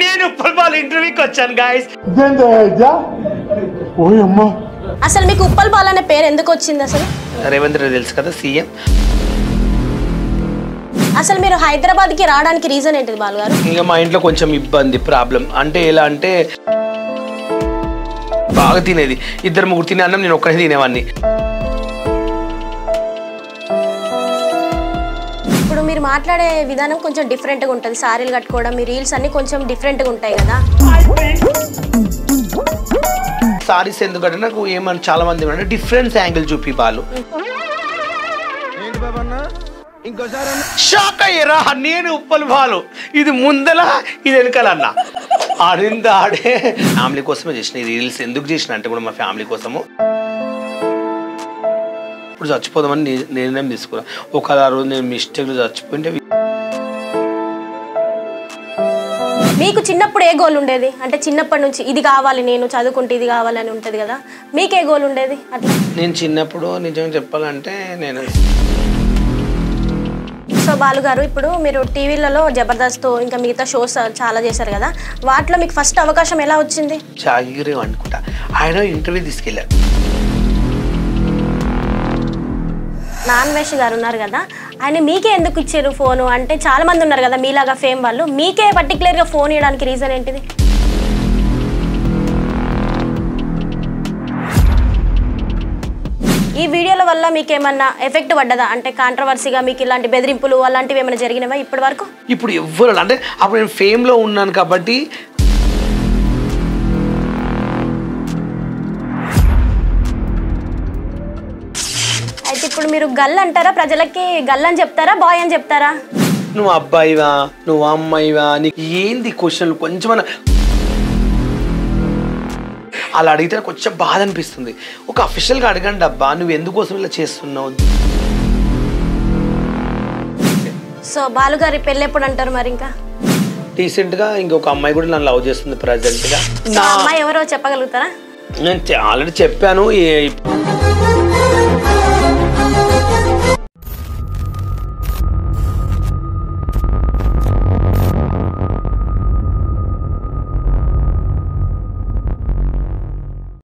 నేను ఉప్పల్ బాలు ఇంటర్వ్యూకి వచ్చాను గాయస్. అసలు మీకు ఉప్పల్ బాలు అనే పేరు ఎందుకు వచ్చింది? అసలు రేవంత్ రెడ్డి తెలుసు కదా సీఎం. అసలు మీరు హైదరాబాద్కి రావడానికి రీజన్ ఏంటిది బాలు గారు? ఇంకా మా ఇంట్లో కొంచెం ఇబ్బంది ప్రాబ్లం. అంటే ఎలా అంటే బాగా తినేది, 2-3 తినే అన్నం నేను ఒక్కనే తినేవాడిని. ఇప్పుడు మీరు మాట్లాడే విధానం కొంచెం డిఫరెంట్గా ఉంటుంది. సారీలు కట్టుకోవడం, మీ రీల్స్ అన్ని కొంచెం డిఫరెంట్గా ఉంటాయి కదా. సారీస్ ఎందుకంటే నాకు ఏమని చాలా మంది ఏమంటే డిఫరెన్స్ యాంగిల్ చూపి బాలు. షాక్ అయ్యారా? నేను ఉప్పల్ బాలు, ఇది ముందల ఇది వెనకాలన్నా. ఆడింది ఆడే. ఫ్యామిలీ కోసమే చేసిన ఈ రీల్స్. ఎందుకు చేసిన అంటే కూడా మా ఫ్యామిలీ కోసము. ఇప్పుడు చచ్చిపోదామని నిర్ణయం తీసుకున్నా. ఒక రోజు నేను మిస్టేక్లో చచ్చిపోయింటే. మీకు చిన్నప్పుడు ఏ గోల్ ఉండేది? అంటే చిన్నప్పటి నుంచి ఇది కావాలి, నేను చదువుకుంటే ఇది కావాలని ఉంటుంది కదా, మీకే గోల్ ఉండేది అట్లా? నేను చిన్నప్పుడు నిజంగా చెప్పాలంటే నేను సో బాలు గారు, ఇప్పుడు మీరు టీవీలలో జబర్దస్త్ ఇంకా మిగతా షోస్ చాలా చేశారు కదా, వాటిలో మీకు ఫస్ట్ అవకాశం ఎలా వచ్చింది? చాగిరి అనుకుంటా, ఆయన ఇంటర్వ్యూ తీసుకెళ్ళారు. నాన్వేష్ గారు ఉన్నారు కదా, ఆయన మీకే ఎందుకు ఇచ్చారు ఫోను? అంటే చాలా మంది ఉన్నారు కదా మీలాగా ఫేమ్ వాళ్ళు, మీకే పర్టికులర్గా ఫోన్ ఇవ్వడానికి రీజన్ ఏంటిది? ఈ వీడియోల వల్ల మీకు ఏమన్నా ఎఫెక్ట్ పడ్డదా? అంటే కాంట్రవర్సీగా మీకు ఇలాంటి బెదిరింపులు అలాంటివి ఏమైనా జరిగినవా ఇప్పటి వరకు? ఇప్పుడు ఎవ్వరు అంటే అప్పుడు నేను ఫేమ్లో ఉన్నాను కాబట్టి అయితే ఇప్పుడు మీరు గల్ అంటారా? ప్రజలకి గల్ అని చెప్తారా, బాయ్ అని చెప్తారా? నువ్వు అబ్బాయివా, నువ్వు అమ్మాయివా, నీకు ఏంది క్వశ్చన్లు? కొంచెం అలా అడిగితే కొంచెం బాధ అనిపిస్తుంది. ఒక అఫీషియల్గా అడగండి అబ్బా, నువ్వు ఎందుకోసం ఇలా చేస్తున్నావు. సో బాలుగారి పెళ్ళి ఎప్పుడు అంటారు మరి? ఇంకా రీసెంట్గా ఇంకొక అమ్మాయి కూడా నన్ను లవ్ చేస్తుంది ప్రజెంట్గా. అమ్మాయి ఎవరో చెప్పగలుగుతారా? నేను ఆల్రెడీ చెప్పాను.